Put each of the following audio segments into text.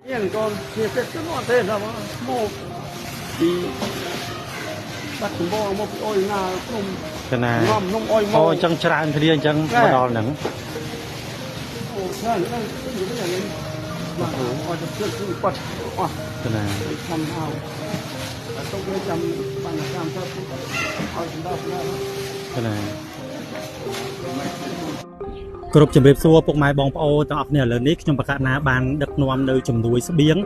Yên con chia sẻ rất là thế là mô thì bắt chúng bò một ôi là không កណា ngon không ôi អូ mô អញ្ចឹងច្រើនគ្នាអញ្ចឹងមកដល់ហ្នឹង thế là những cái này mà ôi được chưa cứ quật កណា chăm hào trong cái chăm bạn làm sao ôi chúng ta phải កណាគ្រប់ជំរាបសួរពុកម៉ែបងប្អូនទាំងអស់គ្នាឥឡូវនេះខ្ញុំបកណាបានដឹកនាំនៅជំនួយស្បៀង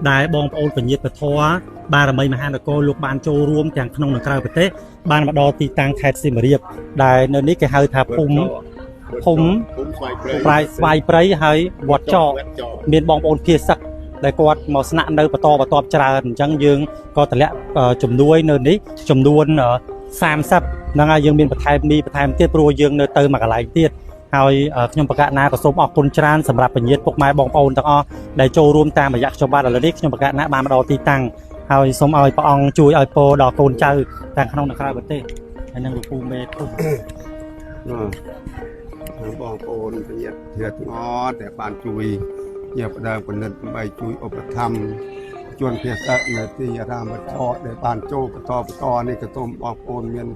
ដែលបងប្អូនពញាតពធបារមីមហានគរលោកបានចូលរួមទាំងក្នុងនិងក្រៅប្រទេសបានមកដល់ទីតាំងខេត្តសៀមរាបដែលនៅនេះគេហៅថាភូមិស្វាយព្រៃហើយវត្តចកមានបងប្អូនភាសឹកដែលគាត់មកស្នាក់នៅបន្តច្រើនអញ្ចឹងយើងក៏តម្លាក់ជំនួយនៅនេះចំនួន30ហ្នឹងហើយយើងមានបន្ថែមមីបន្ថែមទៀតព្រោះយើងនៅទៅមួយកន្លែងទៀតហើយខ្ញុំបកណាក៏សូមអរគុណច្រើនសម្រាប់ពញាតពុកម៉ែបងប្អូនទាំងអស់ដែលចូលរួមតាមរយៈខ្ញុំបាទឥឡូវនេះខ្ញុំបកណាបានមកដល់ទីតាំងហើយសូមឲ្យព្រះអង្គជួយឲ្យពរដល់កូនចៅទាំងក្នុងនិងក្រៅប្រទេសហើយនឹងលោកពូមេភូមិ បងប្អូនពញាតធាតងអត់តែបានជួយជាផ្ដើមពិនិត្យដើម្បីជួយឧបត្ថម្ភជនភាសានៅទីអារាមវត្តដែលបានចូលបន្តនេះក៏សូមបងប្អូនមាន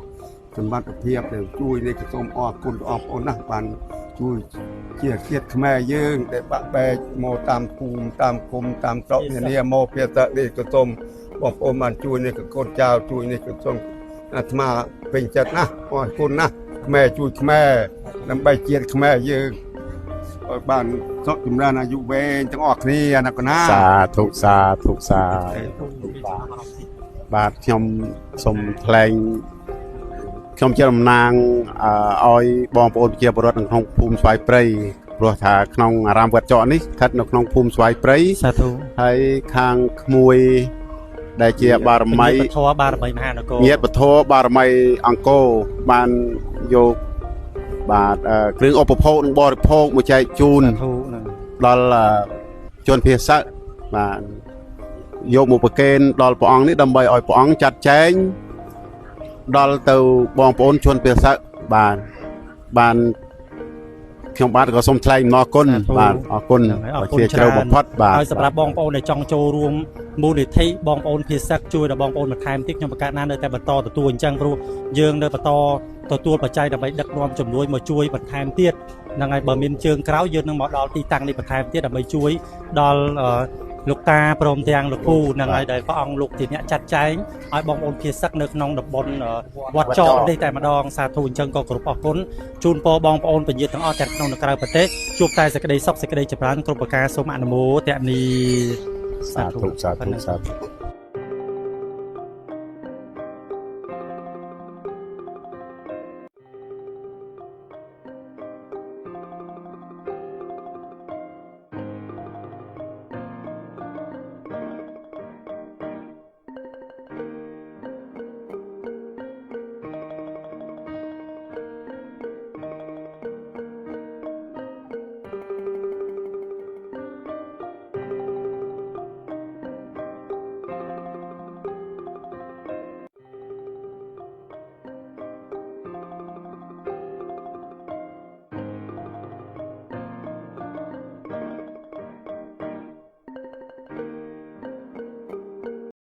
សមត្ថភាពដែលជួយនេះក៏សូមអរគុណបងប្អូនណាបានជួយជាជាតិខ្មែរយើងដែលបាក់បែកមកតាមភូមិតាមគុំតាមស្រុកនានាមកភាសានេះក៏សូមបងប្អូនបានជួយនេះក៏កូនចៅជួយនេះក៏សូមអាត្មាពេញចិត្តណាអរគុណណាខ្មែរជួយខ្មែរដើម្បីជាតិខ្មែរយើងឲ្យបានសុខចម្រើនអាយុវែងទាំងអស់គ្នាណាកណា សាធុសាធុសាបាទខ្ញុំសូមថ្លែងខ្ញុំជាតំណាងឲ្យបងប្អូនប្រជាពលរដ្ឋនៅក្នុងភូមិស្វាយព្រៃព្រោះថាក្នុងអារាមវត្តចកនេះស្ថិតនៅក្នុងភូមិស្វាយព្រៃ សាធុ ហើយខាងក្មួយដែលជាបារមី ពធបារមីមហានគរ ញាតិពធបារមីអង្គរបានយកបាទគ្រឿងឧបភោគនិងបរិភោគមកចែកជូន សាធុហ្នឹង ដល់ជនភាសាបាទយកមកប្រគេនដល់ព្រះអង្គនេះដើម្បីឲ្យព្រះអង្គចាត់ចែងដល់ទៅបងប្អូនជនភាសាបានខ្ញុំបាទក៏សូមថ្លែងអំណរគុណបាទអរគុណជាជ្រៅបំផុតបាទ ហើយសម្រាប់បងប្អូនដែលចង់ចូលរួមមូលនិធិបងប្អូនភាសាជួយដល់បងប្អូនបន្ថែមទៀតខ្ញុំបង្កើតណានៅតែបន្តទទួលអញ្ចឹងព្រោះយើងនៅបន្តទទួលបច្ច័យដើម្បីដឹកនាំជំនួយមកជួយបន្ថែមទៀតហ្នឹងហើយបើមានជើងក្រោយយើងនឹងមកដល់ទីតាំងនេះបន្ថែមទៀតដើម្បីជួយដល់លោកតាព្រមទាំងលោកពូហ្នឹងហើយដែលព្រះអង្គលោកជាអ្នកចាត់ចែងឲ្យបងប្អូនភាសានៅក្នុងតំបន់វត្តចកនេះតែម្ដងសាធុអញ្ចឹងក៏គោរពអរគុណជូនពរបងប្អូនពញាទាំងអស់ទាំងក្នុងនិងក្រៅប្រទេសជួបតែសេចក្តីសុខសេចក្តីចម្រើនគ្រប់ប្រការសូមអនុមោទនា សាធុសាធុសាធុ